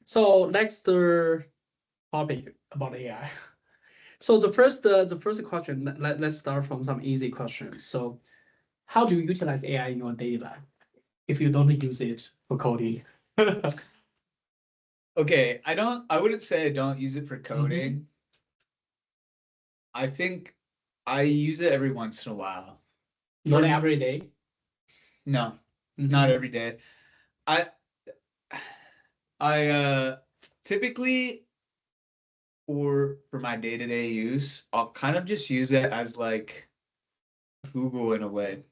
So next topic about AI. So the first question, let's start from some easy questions. So how do you utilize AI in your daily life if you don't use it for coding? Okay, I wouldn't say I don't use it for coding. I think I use it every once in a while. Not every day? No, not every day. I typically for my day-to-day use, I'll kind of just use it as like Google in a way.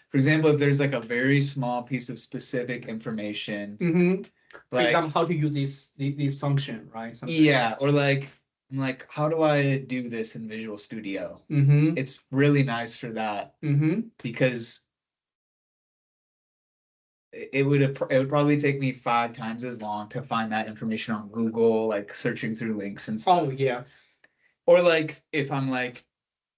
For example, if there's like a very small piece of specific information, For example, how to use this function, right? Something yeah, or like I'm like, how do I do this in Visual Studio? It's really nice for that because it would probably take me 5 times as long to find that information on Google, like searching through links and stuff. Oh yeah. Or like if I'm like,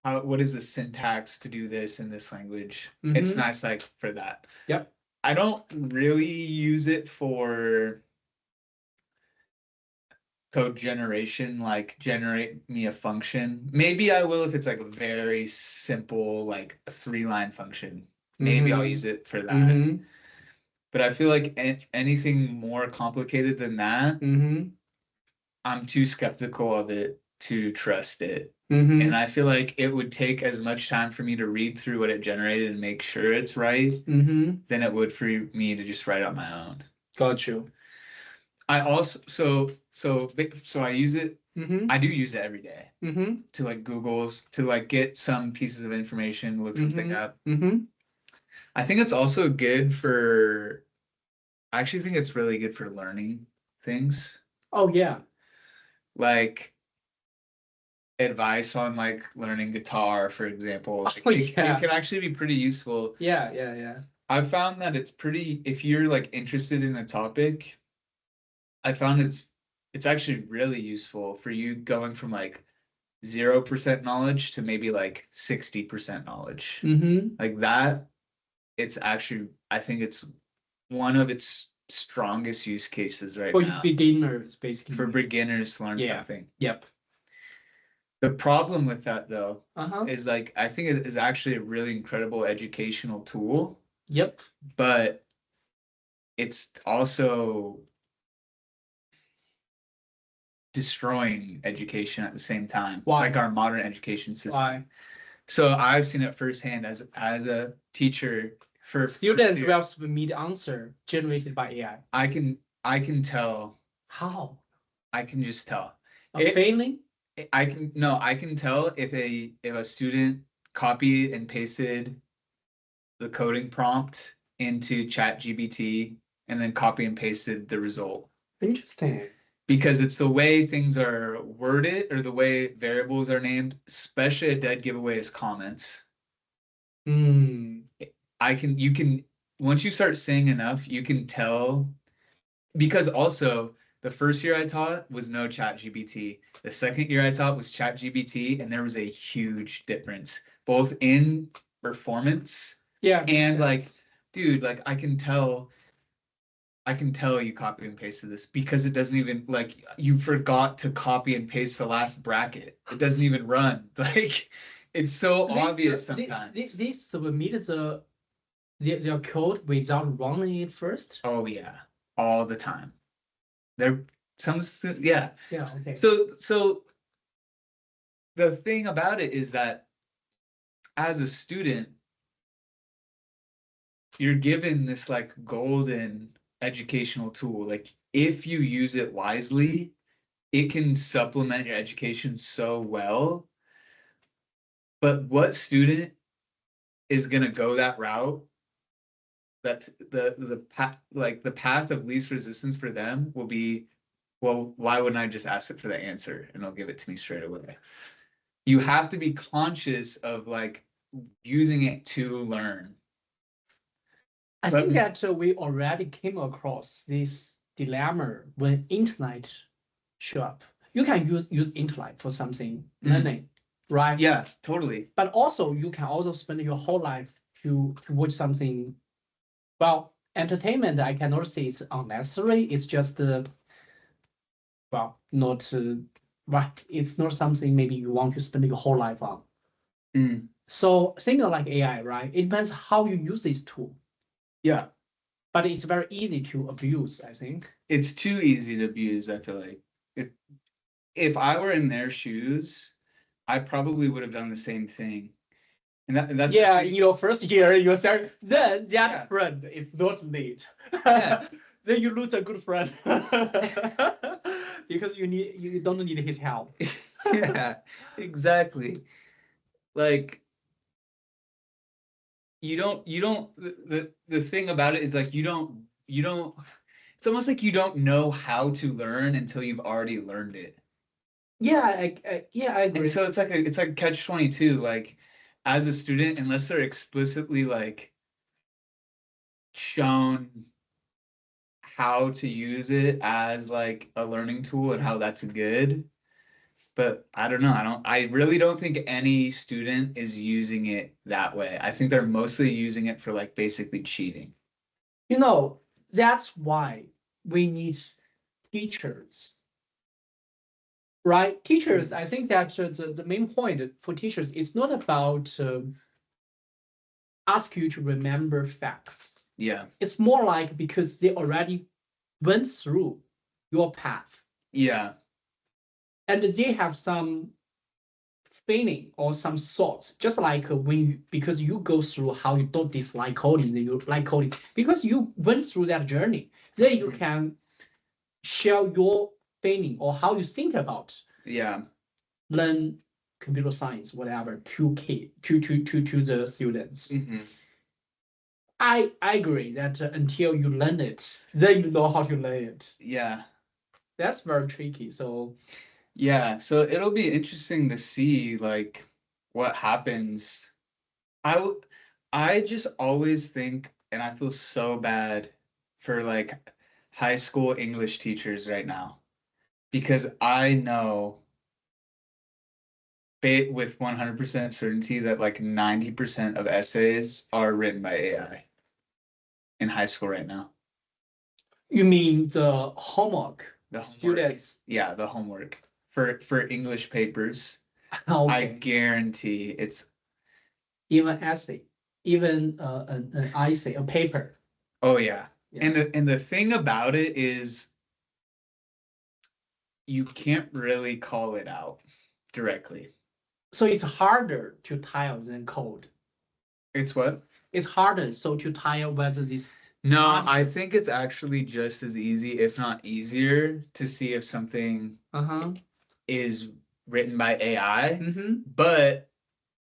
what is the syntax to do this in this language? It's nice like for that. Yep. I don't really use it for code generation, like generate me a function. Maybe I will if it's like a very simple, like a 3-line function. Maybe I'll use it for that. But I feel like anything more complicated than that, I'm too skeptical of it to trust it. And I feel like it would take as much time for me to read through what it generated and make sure it's right than it would for me to just write on my own. Got you. I also so I use it. I do use it every day to like Google's to like get some pieces of information, look something up. I think it's also good for. I actually think it's really good for learning things. Oh yeah. Like advice on like learning guitar, for example. Oh, yeah. It can actually be pretty useful. Yeah. I've found that it's pretty, if you're like interested in a topic, I found it's actually really useful for you going from like 0% knowledge to maybe like 60% knowledge. Like that, it's actually, I think it's one of its strongest use cases right now. For beginners, basically. For beginners to learn something. Yep. The problem with that though is like I think it is actually a really incredible educational tool. Yep. But it's also destroying education at the same time. Why? Like our modern education system. Why? So I've seen it firsthand as a teacher for student grasp me the answer generated by AI. I can tell. How? I can just tell. Failing? I can tell if a student copied and pasted the coding prompt into ChatGPT and then copy and pasted the result. Interesting. Because it's the way things are worded or the way variables are named, especially a dead giveaway is comments. You can once you start saying enough, you can tell, because also the first year I taught was no ChatGPT. The second year I taught was ChatGPT, and there was a huge difference, both in performance and like, dude, like I can tell you copy and pasted this because it doesn't even, like, you forgot to copy and paste the last bracket. It doesn't even run. Like, it's so obvious sometimes. This submit their code without running it first? Oh yeah, all the time. Okay. So the thing about it is that as a student, you're given this like golden educational tool. Like if you use it wisely, it can supplement your education so well. But what student is going to go that route? That the path of least resistance for them will be, well, why wouldn't I just ask it for the answer and it'll give it to me straight away? You have to be conscious of like using it to learn. I think that we already came across this dilemma when internet show up. You can use internet for something learning, right? Yeah, totally. But also you can also spend your whole life to watch something. Well, entertainment, I cannot say it's unnecessary. It's just well, not right. It's not something maybe you want to spend your whole life on. So things like AI, right? It depends how you use this tool. Yeah. But it's very easy to abuse, I think. It's too easy to abuse, I feel like. If I were in their shoes, I probably would have done the same thing. And that's yeah, in your first year, you say, then that Yeah. friend is not late. Yeah. Then you lose a good friend. Because you don't need his help. Yeah, exactly. Like you don't the thing about it is like you don't it's almost like you don't know how to learn until you've already learned it. Yeah, I agree. And so it's like catch-22. Like as a student, unless they're explicitly like shown how to use it as like a learning tool and how that's good. But I don't know. I really don't think any student is using it that way. I think they're mostly using it for like basically cheating. You know, that's why we need teachers. Right? Teachers, I think that the main point for teachers is not about ask you to remember facts. Yeah. It's more like because they already went through your path. Yeah. And they have some feeling or some thoughts, just like because you go through how you don't dislike coding, then you like coding, because you went through that journey, then you can share your feeling or how you think about learn computer science, whatever, to the students. I agree that until you learn it, then you know how to learn it. Yeah. That's very tricky. So yeah, so it'll be interesting to see like what happens. I just always think, and I feel so bad for like high school English teachers right now, because I know with 100% certainty that like 90% of essays are written by AI in high school right now. You mean the homework? The students? Yeah, the homework for English papers. Okay. I guarantee it's even essay, even an essay, a paper. Oh yeah. And the thing about it is you can't really call it out directly. So it's harder to tell than code. It's what? It's harder so to tell whether this. No, I think it's actually just as easy, if not easier, to see if something is written by AI. But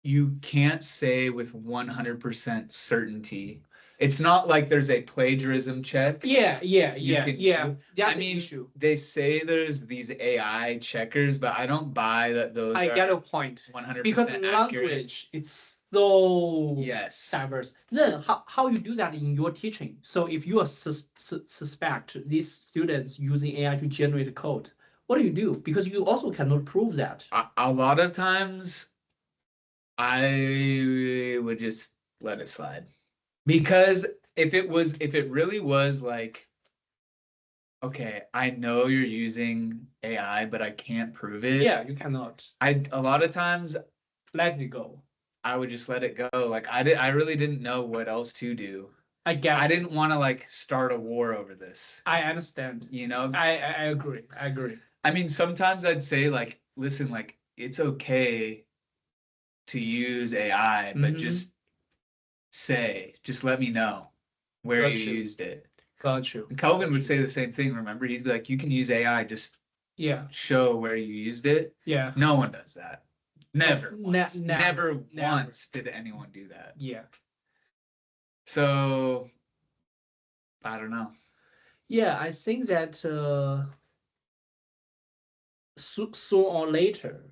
you can't say with 100% certainty. It's not like there's a plagiarism check. Yeah. That's I mean, issue. They say there's these AI checkers, but I don't buy that those I get a point. 100% because accurate. Language, it's so yes diverse. Then how you do that in your teaching? So if you are suspect these students using AI to generate code, what do you do? Because you also cannot prove that. A lot of times I would just let it slide. Because if it really was like, okay, I know you're using AI, but I can't prove it. Yeah, you cannot. A lot of times let it go. I would just let it go. Like I really didn't know what else to do. I guess I didn't want to like start a war over this. I understand. You know? I agree. I mean, sometimes I'd say like, listen, like it's okay to use AI, but just let me know where you used it. Got you. And Kelvin would say the same thing. Remember, he'd be like, you can use AI, just show where you used it. Yeah. No one does that. Never once. Never Once did anyone do that. Yeah. So I don't know. Yeah, I think that sooner or later,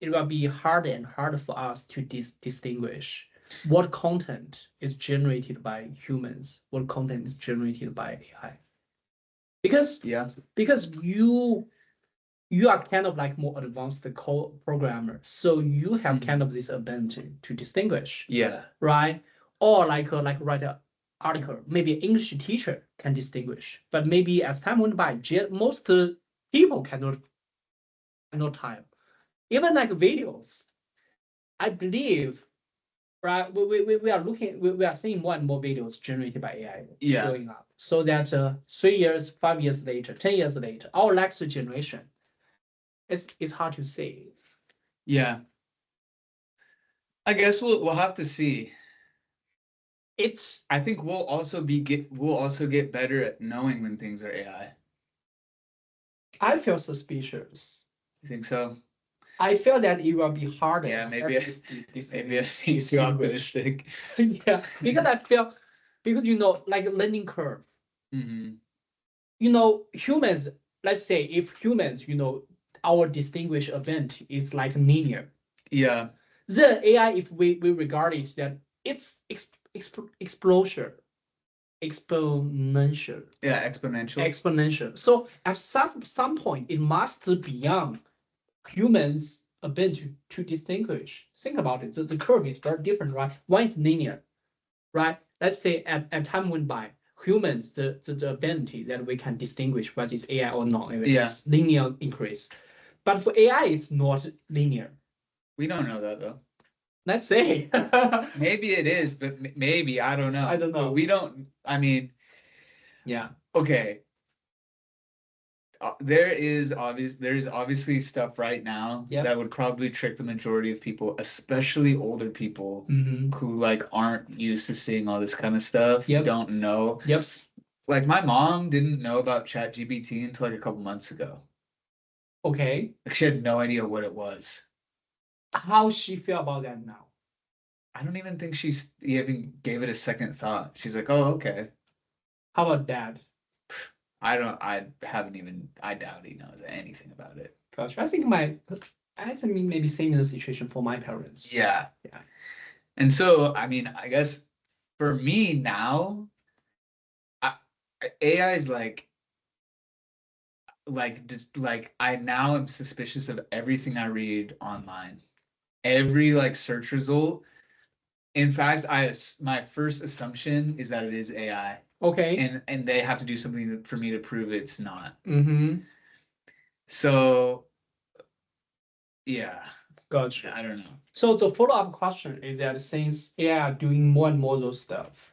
it will be harder and harder for us to distinguish what content is generated by humans, what content is generated by AI. Because you are kind of like more advanced programmer, so you have kind of this ability to distinguish. Yeah. Right? Or like write an article, maybe an English teacher can distinguish, but maybe as time went by, most People cannot type. Even like videos, I believe, right? We are looking, we are seeing more and more videos generated by AI going up. So that 3 years, 5 years later, 10 years later, our next generation, it's hard to say. Yeah. I guess we'll have to see. I think we'll also get better at knowing when things are AI. I feel suspicious. You think so? I feel that it will be harder. Yeah, maybe I'm too optimistic. Yeah, because I feel, because like a learning curve. Mm-hmm. Humans. Let's say if humans, our distinguished event is like linear. Yeah. Then AI, if we regard it that it's exponential. Yeah, exponential. Exponential. So at some point, it must be beyond humans' ability to distinguish. Think about it. The curve is very different, right? One is linear, right? Let's say at time went by, humans, the ability that we can distinguish whether it's AI or not, it's linear increase. But for AI, it's not linear. We don't know that though. Let's say. Maybe it is, but maybe, I don't know. I don't know. But we don't, I mean. Yeah. Okay. There is obviously stuff right now that would probably trick the majority of people, especially older people who like aren't used to seeing all this kind of stuff, don't know. Like my mom didn't know about ChatGPT until like a couple months ago. Okay. She had no idea what it was. How she feel about that now? I don't even think she's even gave it a second thought. She's like, oh, okay. How about Dad? I doubt he knows anything about it. Gosh, I think maybe same in the situation for my parents. Yeah. And so, I mean, I guess for me now, AI is like I now am suspicious of everything I read online. Every like search result. In fact, my first assumption is that it is AI. Okay. And they have to do something for me to prove it's not. Mm-hmm. So, yeah. Gotcha. I don't know. So the follow-up question is that since AI are doing more and more of those stuff,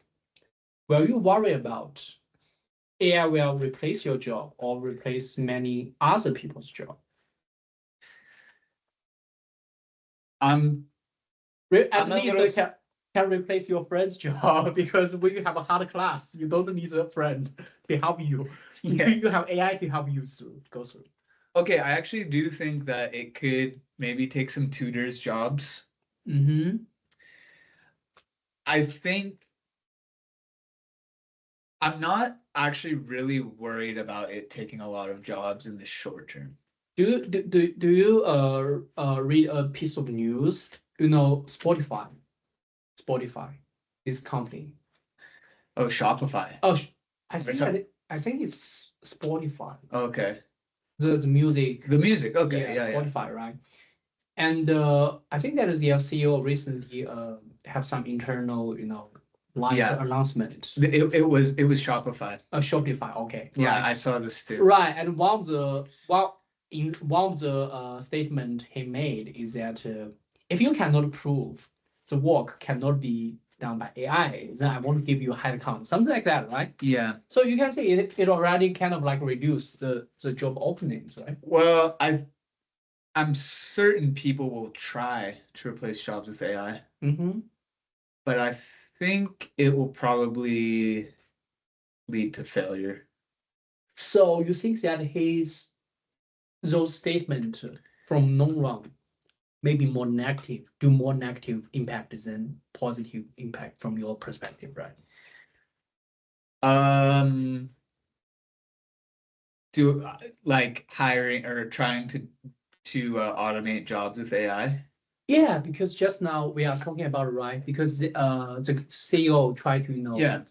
will you worry about AI will replace your job or replace many other people's job? At least can replace your friend's job because when you have a hard class, you don't need a friend to help you. You have AI to help you go through. Okay, I actually do think that it could maybe take some tutors' jobs. Mm-hmm. I think I'm not actually really worried about it taking a lot of jobs in the short term. Do you read a piece of news? Spotify is company. Oh, Shopify. Oh, I think it's Spotify. Okay. The music. The music. Okay. Yeah. Spotify, right? And I think that their CEO recently have some internal, announcement. It was Shopify. Shopify. Okay. Yeah, right. I saw this too. Right, and one of the statement he made is that if you cannot prove the work cannot be done by AI, then I won't give you a head count, something like that, right? Yeah. So you can say it already kind of like reduce the job openings, right? Well, I'm certain people will try to replace jobs with AI. Mm-hmm. But I think it will probably lead to failure. So you think that those statements from long run maybe more negative impact than positive impact from your perspective, right? Do like hiring or trying to automate jobs with AI? Yeah, because just now we are talking about it, right? Because the CEO try to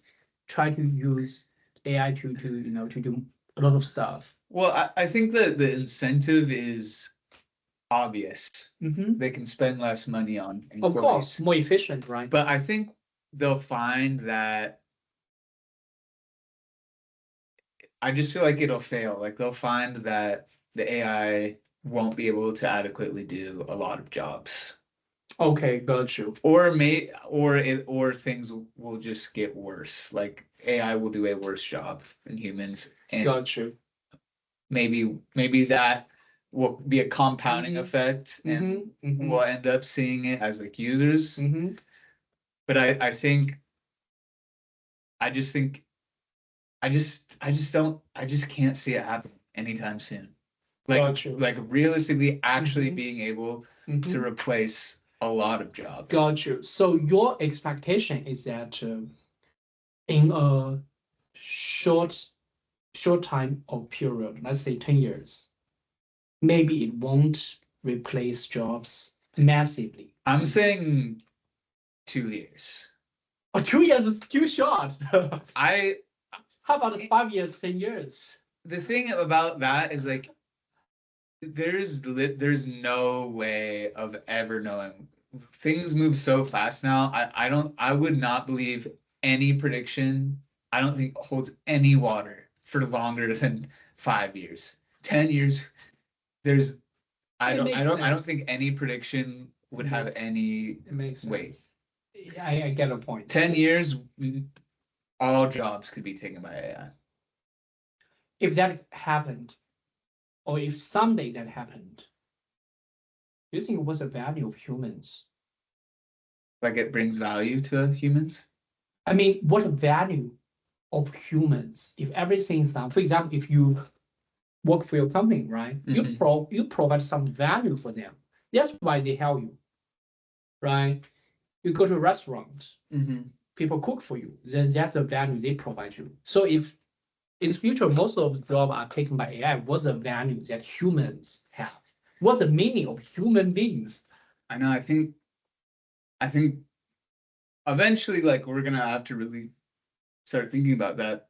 try to use AI to do a lot of stuff. Well, I think that the incentive is obvious. Mm-hmm. They can spend less money on employees. Of course, more efficient, right? But I think they'll find that I just feel like it'll fail. Like they'll find that the AI won't be able to adequately do a lot of jobs. Okay, got you. Or things will just get worse. Like AI will do a worse job than humans, and Got you. maybe that will be a compounding effect, and we'll end up seeing it as like users. But I just can't see it happen anytime soon. Like realistically actually being able to replace a lot of jobs. Got you. So your expectation is that in a short time or period, let's say 10 years, maybe it won't replace jobs massively. I'm saying 2 years. Oh, 2 years is too short. How about 5 years, 10 years? The thing about that is like there's no way of ever knowing. Things move so fast now. I would not believe any prediction. I don't think holds any water for longer than 5 years. 10 years, I don't think any prediction would have any weight. I get a point. 10 years, all jobs could be taken by AI. If that happened, or if someday that happened, do you think what's the value of humans? Like it brings value to humans? I mean, what value of humans if everything's done? For example, if you work for your company, right? You provide some value for them. That's why they help you, right? You go to a restaurant, people cook for you, then that's the value they provide you. So if in the future most of the jobs are taken by AI, what's the value that humans have? What's the meaning of human beings? I know. I think eventually, like we're gonna have to really start thinking about that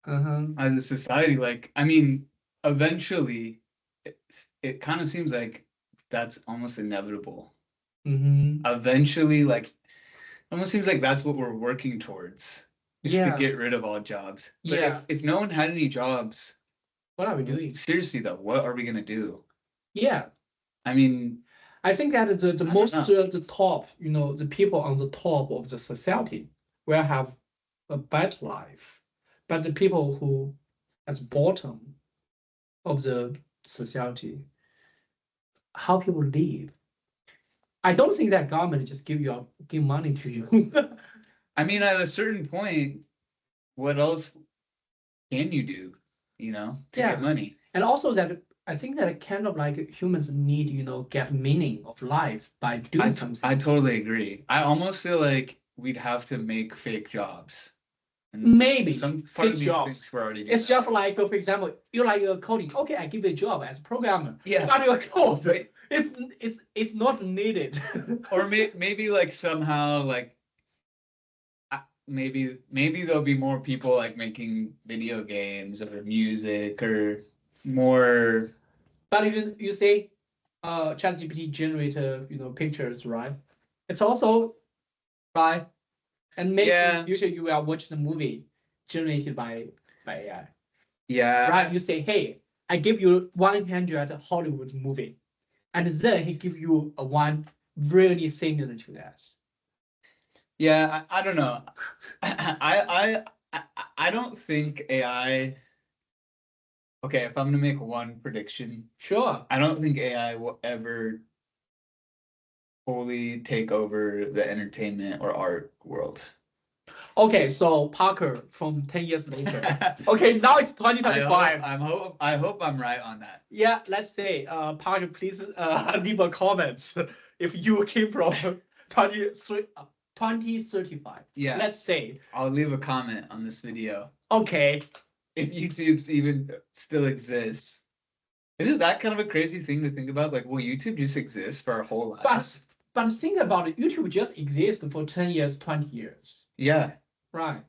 as a society. Like, I mean, eventually, it kind of seems like that's almost inevitable. Eventually, like, almost seems like that's what we're working towards. Is to get rid of all jobs. But if no one had any jobs, what are we doing? Seriously though, what are we gonna do? Yeah. I mean, I think that the most the top, the people on the top of the society will have a better life, but the people who at the bottom of the society, how people live. I don't think that government just give money to you. I mean, at a certain point, what else can you do, to get money? And also that I think that kind of like humans need, get meaning of life by doing something. I totally agree. I almost feel like we'd have to make fake jobs. Maybe some fake jobs. We're already it's just like, for example, you like coding. Okay, I give you a job as a programmer. Yeah. But your code, right? It's not needed. Or maybe like somehow like maybe there'll be more people like making video games or music or more. But even you say ChatGPT generate pictures, right? It's also right. And maybe usually you will watch the movie generated by AI. Yeah. Right. You say, hey, I give you 100 Hollywood movie, and then he give you a one really similar to that. Yeah, I don't know. I don't think AI. Okay, if I'm gonna make one prediction, sure. I don't think AI will ever fully take over the entertainment or art world. Okay, so Parker from 10 years later. Okay, now it's 2025. I hope I'm right on that. Yeah, let's say, Parker, please leave a comment if you came from 2035. Yeah. Let's say. I'll leave a comment on this video. Okay. If YouTube's even still exists. Isn't that kind of a crazy thing to think about? Like, will YouTube just exist for our whole lives? But think about it, YouTube just exists for 10 years, 20 years. Yeah. Right.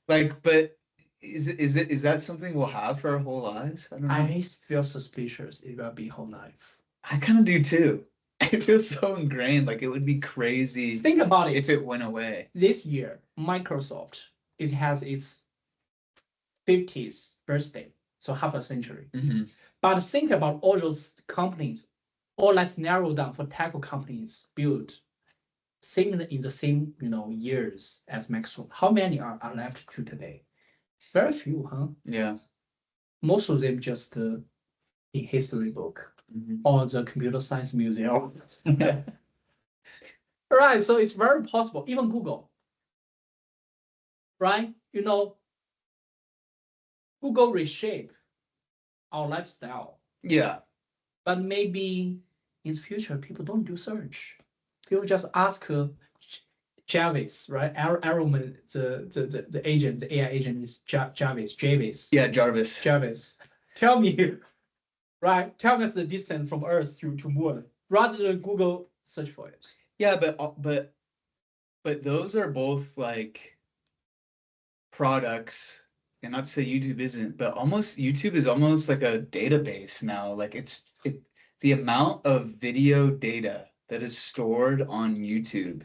Like, but is that something we'll have for our whole lives? I don't know. I feel suspicious it will be whole life. I kind of do too. It feels so ingrained. Like it would be crazy. Think about it. If it went away. This year, Microsoft has its 50th birthday. so half a century. Mm-hmm. But think about all those companies, or let's narrow down for tech companies built similar in the same years as Maxwell. How many are left to today? Very few, huh? Yeah. Most of them just in history book or the computer science museum. Right, so it's very possible. Even Google, right? Google reshape our lifestyle. Yeah. But maybe in the future, people don't do search. People just ask Jarvis, right? Arrowman, the agent, the AI agent is Jarvis. Yeah, Jarvis. Jarvis. Tell me, right? Tell us the distance from Earth to Moon, rather than Google search for it. Yeah, but those are both like products, and not to say YouTube isn't, but YouTube is almost like a database now. Like the amount of video data that is stored on YouTube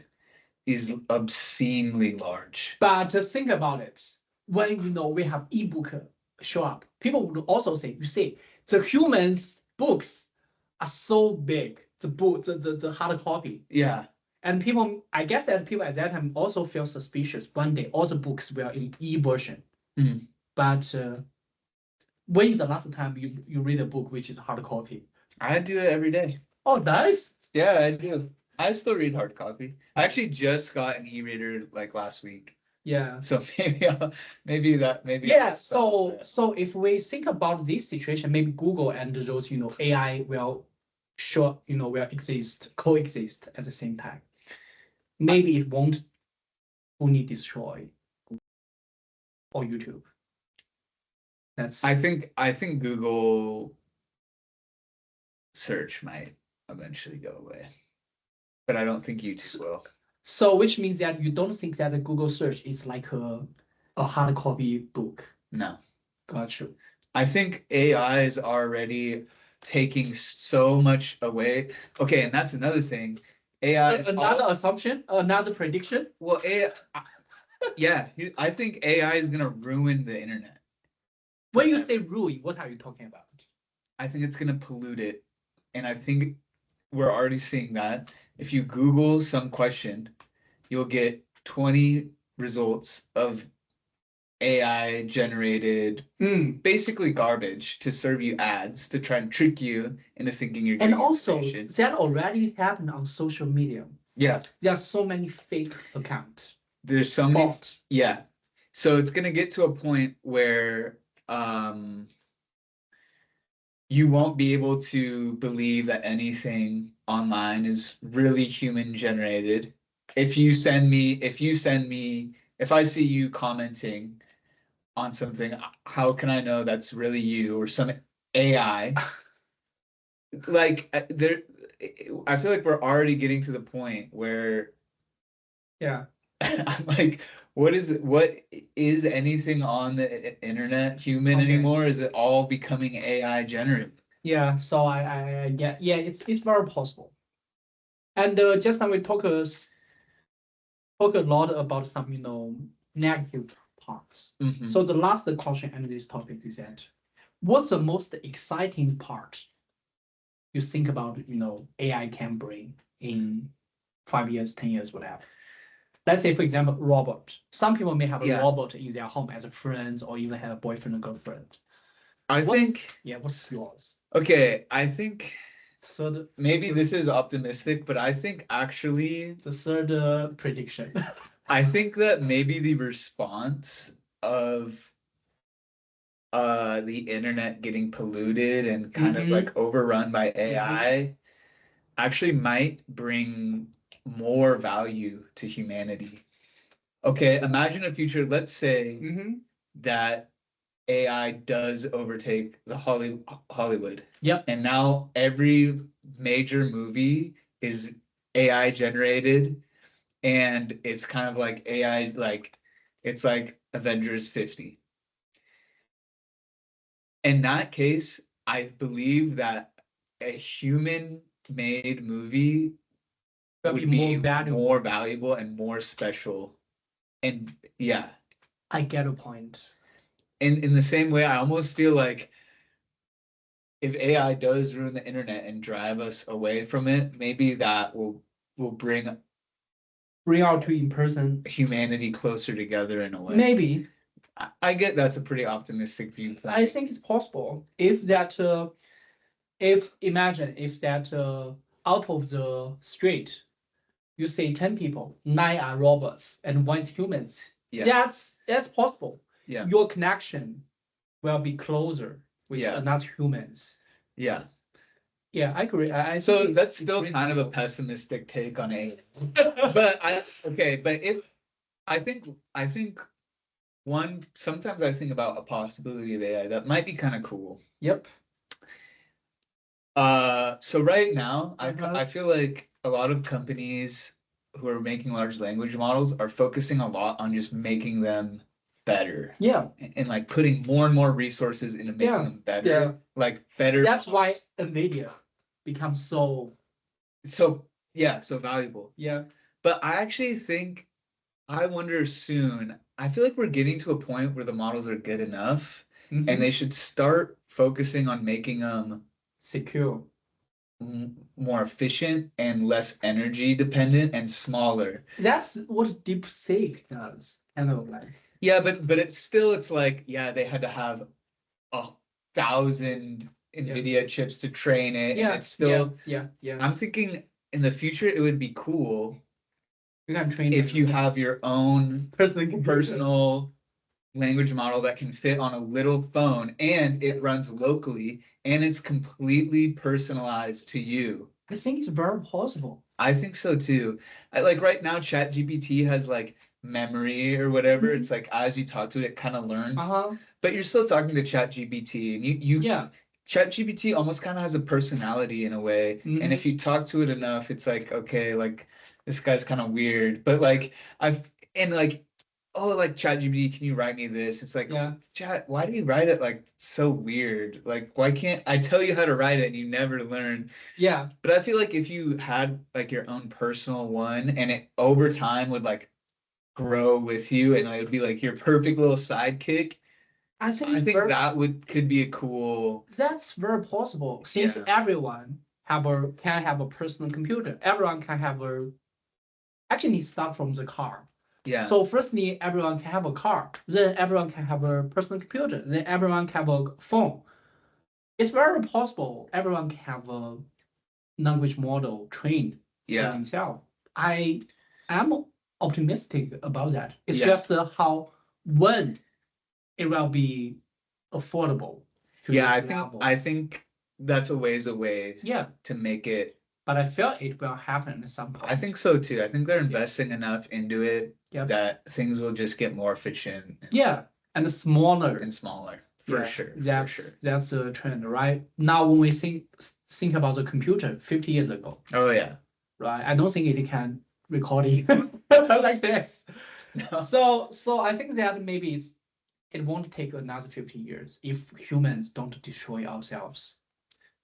is obscenely large. But think about it. When we have ebook show up, people would also say, you see, the humans' books are so big, the hard copy. Yeah. And I guess that people at that time also feel suspicious. One day, all the books were in e-version. Mm. But when is the last time you read a book which is hard copy? I do it every day. Oh, nice. Yeah, I do. I still read hard copy. I actually just got an e-reader like last week. Yeah. So maybe. Yeah. So if we think about this situation, maybe Google and those AI will coexist at the same time. Maybe it won't fully destroy or YouTube. I think Google search might eventually go away, but I don't think YouTube will. So which means that you don't think that the Google search is like a hard copy book? No. Got you. I think AI is already taking so much away. Okay, and that's another thing. AI is assumption, another prediction. Well, AI, yeah, I think AI is gonna ruin the internet. When you say ruin, what are you talking about? I think it's gonna pollute it, and I think we're already seeing that. If you Google some question, you'll get 20 results of AI generated, basically garbage to serve you ads to try and trick you into thinking you're getting information. And also, that already happened on social media. Yeah. There are so many fake accounts. There's so many. Yeah. So it's gonna get to a point where you won't be able to believe that anything online is really human generated. If I see you commenting on something, how can I know that's really you or some AI? Like I feel like we're already getting to the point where I'm like, what is anything on the internet human anymore? Is it all becoming AI generated? Yeah, so I get, yeah, it's very possible. And just now we talk a lot about some negative parts. Mm-hmm. So the last question under this topic is that what's the most exciting part you think about AI can bring in 5 years, 10 years, whatever? Let's say, for example, robot. Some people may have a robot in their home as a friend or even have a boyfriend or girlfriend. What's yours? Okay, I think third, maybe this is optimistic, but I think actually the third prediction. I think that maybe the response of the internet getting polluted and kind of like overrun by AI actually might bring more value to humanity. Okay, imagine a future, let's say that AI does overtake the Hollywood. Yep. And now every major movie is AI generated, and it's kind of like AI, like it's like Avengers 50. In that case, I believe that a human-made movie would be more valuable and more special. And yeah. I get a point. in the same way, I almost feel like if AI does ruin the internet and drive us away from it, maybe that will bring out to in person. humanity closer together in a way. Maybe. I get that's a pretty optimistic view. I think it's possible. If imagine if that out of the street, you see 10 people, 9 are robots and 1 is humans. Yeah. That's possible. Yeah. Your connection will be closer with another humans. Yeah. Yeah, I agree. So that's still kind of a pessimistic take on AI. But if I think sometimes I think about a possibility of AI that might be kind of cool. Yep. So right now, I feel like a lot of companies who are making large language models are focusing a lot on just making them better. Yeah. And like putting more and more resources into making them better. Yeah. Like better. That's why NVIDIA becomes so valuable. Yeah. But I actually think, I wonder soon, I feel like we're getting to a point where the models are good enough and they should start focusing on making them secure, more efficient and less energy dependent and smaller. That's what DeepSeek does, kind of like. Yeah, but it's like, yeah, they had to have 1,000 NVIDIA chips to train it. Yeah, and it's still, yeah. I'm thinking in the future it would be cool you can train if you have your own personal language model that can fit on a little phone and it runs locally and it's completely personalized to you. I think it's very possible. I think so too. Like right now, ChatGPT has like memory or whatever. It's like as you talk to it, it kind of learns. But you're still talking to ChatGPT, and ChatGPT almost kind of has a personality in a way. And if you talk to it enough, it's like, okay, like this guy's kind of weird. But like ChatGPT, can you write me this? It's like, Chat, why do you write it like so weird? Like, why can't I tell you how to write it and you never learn? Yeah. But I feel like if you had like your own personal one and it over time would like grow with you and it would be like your perfect little sidekick, I think that could be a cool. That's very possible since everyone can have a personal computer. Everyone can have actually start from the car. Yeah. So firstly, everyone can have a car. Then everyone can have a personal computer. Then everyone can have a phone. It's very possible everyone can have a language model trained by himself. I am optimistic about that. It's just when it will be affordable. I think that's a ways away. To make it. But I feel it will happen at some point. I think so too. I think they're investing enough into it that things will just get more efficient. And smaller. For sure. That's a trend, right? Now when we think about the computer 50 years ago. Oh yeah. Right. I don't think it can record it like this. No. So I think that maybe it won't take another 50 years if humans don't destroy ourselves.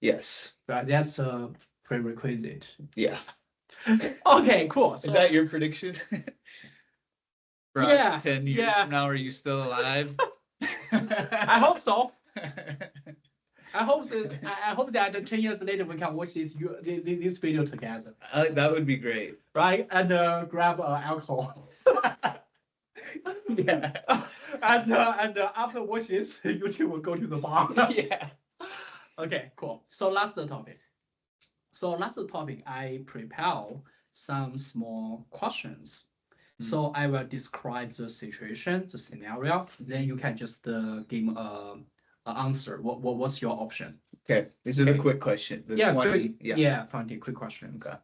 Yes. Right. That's a prerequisite. Yeah. Okay, cool. So, is that your prediction? 10 years from now, are you still alive? I hope so. I hope that 10 years later we can watch this video together. That would be great. Right? And grab alcohol. And after watch this, YouTube will go to the bar. Okay, cool. So last topic, I prepare some small questions. So I will describe the situation, the scenario. Then you can just give an answer. What's your option? Okay. Is it a quick question? 20 quick question. Okay.